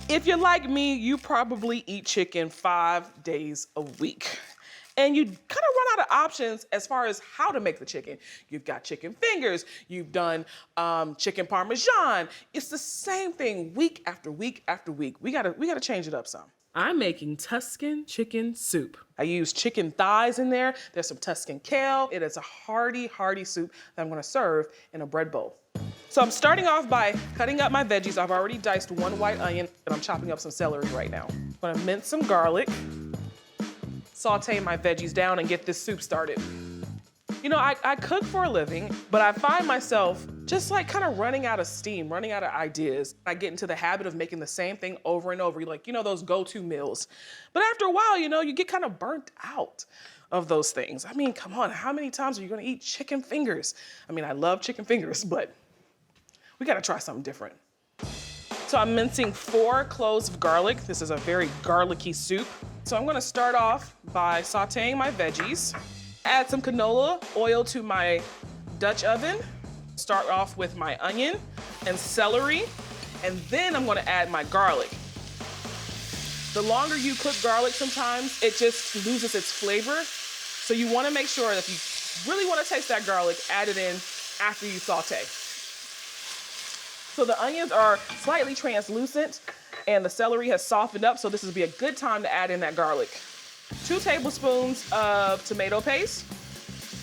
If you're like me, you probably eat chicken 5 days a week. And you kind of run out of options as far as how to make the chicken. You've got chicken fingers, you've done chicken parmesan. It's the same thing week after week after week. We gotta change it up some. I'm making Tuscan chicken soup. I use chicken thighs in there. There's some Tuscan kale. It is a hearty, hearty soup that I'm gonna serve in a bread bowl. So I'm starting off by cutting up my veggies. I've already diced 1 white onion, and I'm chopping up some celery right now. I'm gonna mince some garlic, saute my veggies down, and get this soup started. You know, I cook for a living, but I find myself just like kind of running out of steam, running out of ideas. I get into the habit of making the same thing over and over, like, you know, those go-to meals. But after a while, you know, you get kind of burnt out of those things. I mean, come on, how many times are you gonna eat chicken fingers? I mean, I love chicken fingers, but we gotta try something different. So I'm mincing 4 cloves of garlic. This is a very garlicky soup. So I'm gonna start off by sauteing my veggies. Add some canola oil to my Dutch oven. Start off with my onion and celery, and then I'm gonna add my garlic. The longer you cook garlic sometimes, it just loses its flavor. So you wanna make sure that if you really wanna taste that garlic, add it in after you saute. So the onions are slightly translucent and the celery has softened up, so this would be a good time to add in that garlic. 2 tablespoons of tomato paste.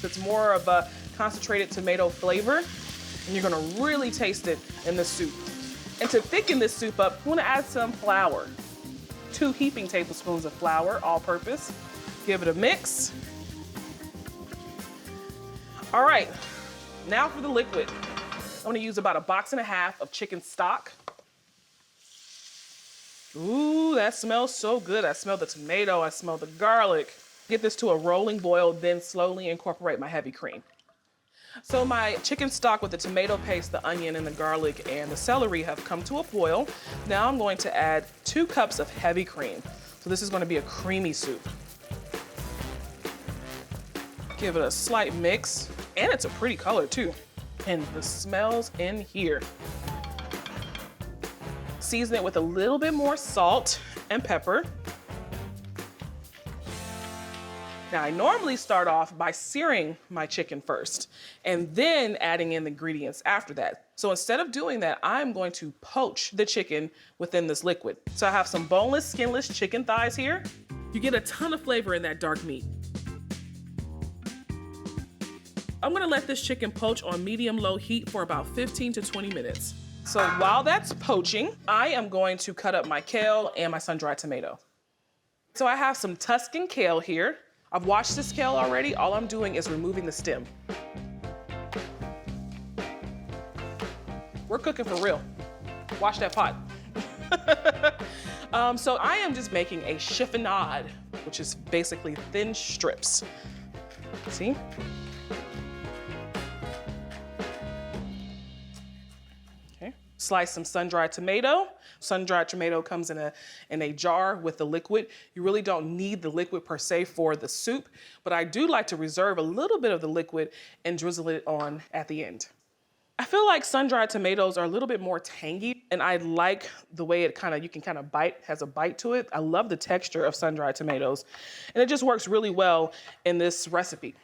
It's more of a concentrated tomato flavor, and you're gonna really taste it in the soup. And to thicken this soup up, you wanna add some flour. 2 heaping tablespoons of flour, all purpose. Give it a mix. All right, now for the liquid. I'm gonna use about 1.5 boxes of chicken stock. Ooh, that smells so good. I smell the tomato, I smell the garlic. Get this to a rolling boil, then slowly incorporate my heavy cream. So my chicken stock with the tomato paste, the onion and the garlic and the celery have come to a boil. Now I'm going to add 2 cups of heavy cream. So this is gonna be a creamy soup. Give it a slight mix, and it's a pretty color too. And the smells in here. Season it with a little bit more salt and pepper. Now I normally start off by searing my chicken first and then adding in the ingredients after that. So instead of doing that, I'm going to poach the chicken within this liquid. So I have some boneless, skinless chicken thighs here. You get a ton of flavor in that dark meat. I'm gonna let this chicken poach on medium-low heat for about 15 to 20 minutes. So while that's poaching, I am going to cut up my kale and my sun-dried tomato. So I have some Tuscan kale here. I've washed this kale already. All I'm doing is removing the stem. We're cooking for real. Wash that pot. So I am just making a chiffonade, which is basically thin strips. See? Slice some sun-dried tomato. Sun-dried tomato comes in a jar with the liquid. You really don't need the liquid per se for the soup, but I do like to reserve a little bit of the liquid and drizzle it on at the end. I feel like sun-dried tomatoes are a little bit more tangy, and I like the way it you can kind of bite, has a bite to it. I love the texture of sun-dried tomatoes, and it just works really well in this recipe.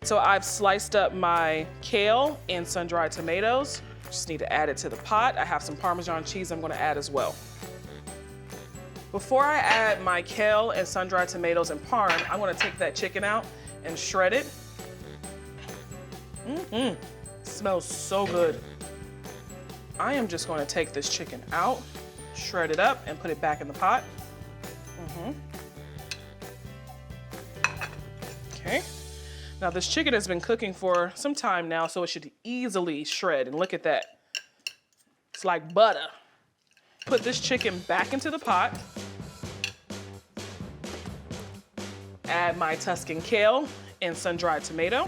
So I've sliced up my kale and sun-dried tomatoes. Just need to add it to the pot. I have some Parmesan cheese I'm gonna add as well. Before I add my kale and sun-dried tomatoes and parm, I'm gonna take that chicken out and shred it. Smells so good. I am just gonna take this chicken out, shred it up, and put it back in the pot. Okay. Now this chicken has been cooking for some time now, so it should easily shred, and look at that. It's like butter. Put this chicken back into the pot. Add my Tuscan kale and sun-dried tomato.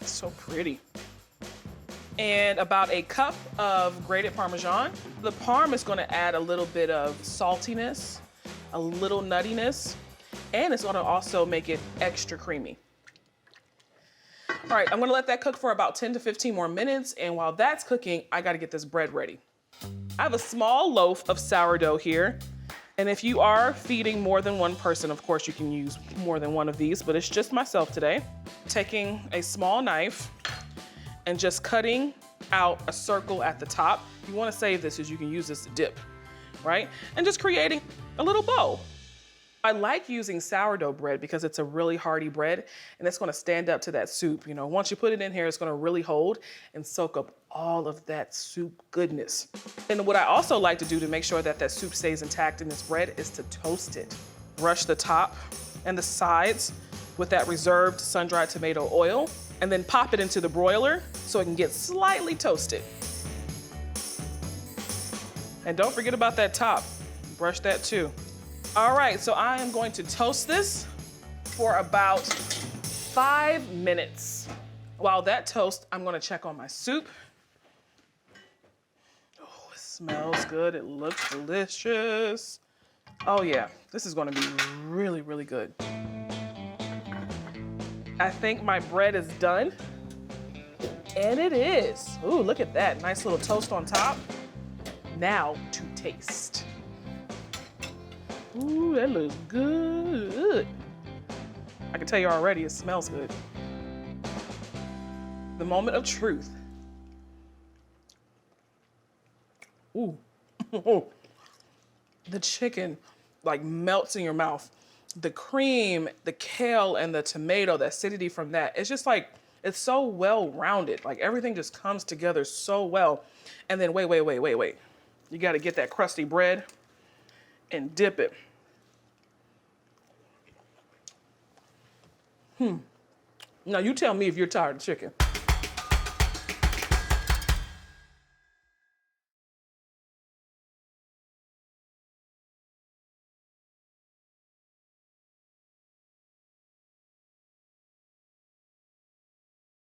It's so pretty. And about 1 cup of grated Parmesan. The parm is gonna add a little bit of saltiness, a little nuttiness, and it's gonna also make it extra creamy. All right, I'm gonna let that cook for about 10 to 15 more minutes, and while that's cooking, I gotta get this bread ready. I have a small loaf of sourdough here. And if you are feeding more than one person, of course you can use more than one of these, but it's just myself today. Taking a small knife and just cutting out a circle at the top. You wanna save this as you can use this to dip, right? And just creating a little bow. I like using sourdough bread because it's a really hearty bread and it's gonna stand up to that soup. You know, once you put it in here, it's gonna really hold and soak up all of that soup goodness. And what I also like to do to make sure that that soup stays intact in this bread is to toast it. Brush the top and the sides with that reserved sun-dried tomato oil, and then pop it into the broiler so it can get slightly toasted. And don't forget about that top. Brush that too. All right, so I am going to toast this for about 5 minutes. While that toasts, I'm gonna check on my soup. Oh, it smells good, it looks delicious. Oh yeah, this is gonna be really, really good. I think my bread is done, and it is. Ooh, look at that, nice little toast on top. Now to taste. Ooh, that looks good. I can tell you already, it smells good. The moment of truth. Ooh. The chicken like melts in your mouth. The cream, the kale, and the tomato, the acidity from that, it's just like, it's so well-rounded. Like everything just comes together so well. And then wait. You gotta get that crusty bread and dip it. Now you tell me if you're tired of chicken.